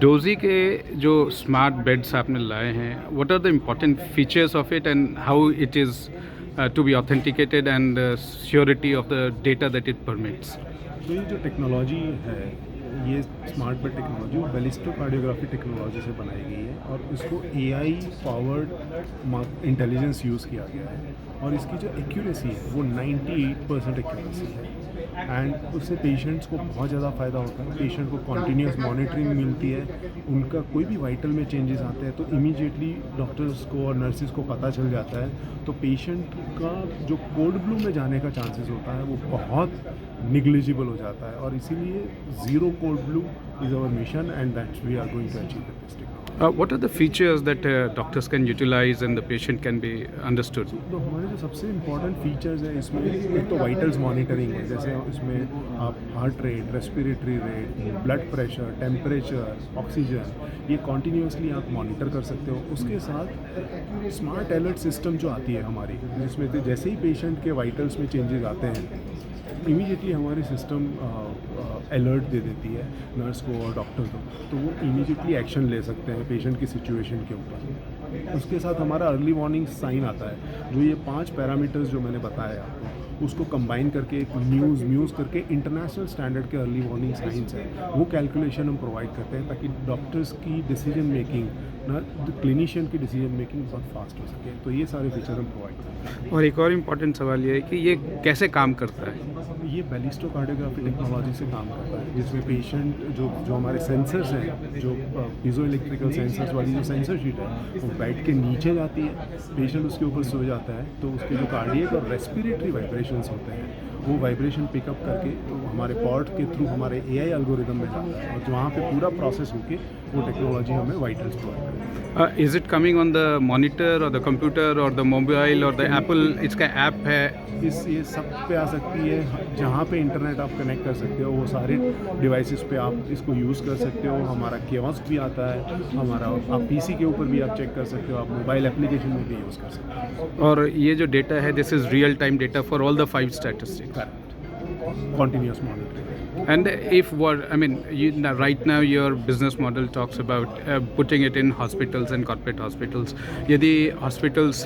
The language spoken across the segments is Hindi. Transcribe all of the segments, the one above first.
डोजी के जो स्मार्ट बेड्स आपने लाए हैं, what are the important features of it and how it is to be authenticated and surety of the data that it permits? तो ये जो टेक्नोलॉजी है, ये स्मार्ट बेड टेक्नोलॉजी वो बैलिस्टोकार्डियोग्राफी टेक्नोलॉजी से बनाई गई है और इसको एआई पावर्ड इंटेलिजेंस यूज़ किया गया है और इसकी जो एक्यूरेसी है वो 98% एक्यूरेसी है एंड उससे पेशेंट्स को बहुत ज़्यादा फ़ायदा होता है। पेशेंट को कॉन्टीन्यूस मॉनिटरिंग मिलती है, उनका कोई भी वाइटल में चेंजेस आते हैं तो इमीडिएटली डॉक्टर्स को और नर्सिस को पता चल जाता है, तो पेशेंट का जो कोल्ड ब्लू में जाने का चांसेस होता है वो बहुत निग्लिजिबल हो जाता है और इसीलिए zero cold blue is our mission and that's we are going to achieve with this technology. What are the features that doctors can utilize and the patient can be understood? तो हमारे जो सबसे इम्पोर्टेंट फीचर्स हैं इसमें एक तो वाइटल्स मॉनिटरिंग है, जैसे इसमें आप heart rate, respiratory rate, blood pressure, temperature, oxygen, ये कॉन्टीन्यूसली आप मॉनिटर कर सकते हो। उसके साथ स्मार्ट अलर्ट सिस्टम जो आती है हमारी, जिसमें तो जैसे ही पेशेंट के वाइटल्स में चेंजेस आते हैं इमीडिएटली हमारी सिस्टम अलर्ट दे देती है नर्स को और डॉक्टर को, तो वो इमीडिएटली एक्शन ले सकते हैं पेशेंट की सिचुएशन के ऊपर। उसके साथ हमारा अर्ली वार्निंग साइन आता है, जो ये 5 पैरामीटर्स जो मैंने बताया आपको, उसको कंबाइन करके एक म्यूज़ करके इंटरनेशनल स्टैंडर्ड के अर्ली वार्निंग साइंस है, वो कैलकुलेशन हम प्रोवाइड करते हैं ताकि डॉक्टर्स की डिसीजन मेकिंग ना, क्लिनिशियन की डिसीजन मेकिंग बहुत फास्ट हो सके। तो ये सारे फीचर हम प्रोवाइड करते हैं। और एक और इम्पोर्टेंट सवाल ये है कि ये कैसे काम करता है? ये बैलिस्टोकार्डियोग्राफी टेक्नोलॉजी से काम करता है, जिसमें पेशेंट जो हमारे सेंसर्स हैं, जो पीजो इलेक्ट्रिकल सेंसर्स वाली जो सेंसर शीट है वो बेड के नीचे जाती है, पेशेंट उसके ऊपर सो जाता है, तो उसके जो कार्डियक और रेस्पिरेटरी वाइब्रेशंस होते हैं वो वाइब्रेशन पिकअप करके हमारे पॉर्ट के थ्रू हमारे एआई एल्गोरिदम में जाता है और वहाँ पे पूरा प्रोसेस होके वो टेक्नोलॉजी हमें वाइटल्स प्रोवाइड करती है। Is it coming on the monitor or the computer or the mobile or the Apple? इसका ऐप है? ये सब पे आ सकती है, जहाँ पे इंटरनेट आप कनेक्ट कर सकते हो वो सारे डिवाइसेस पे आप इसको यूज़ कर सकते हो। हमारा कियोस्क भी आता है, हमारा आप पीसी के ऊपर भी आप चेक कर सकते हो, आप मोबाइल एप्लीकेशन में भी यूज़ कर सकते हो। और ये जो डेटा है, this is real time data for all the 5 statistics. Correct, continuous monitoring. And if what I mean, right now your business model talks about putting it in hospitals and corporate hospitals. यदि hospitals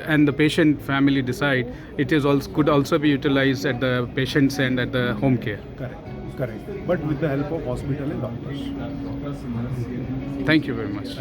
and the patient family decide, it is also could also be utilized at the patient's end at the home care. Correct. But with the help of hospital and doctors. Thank you very much.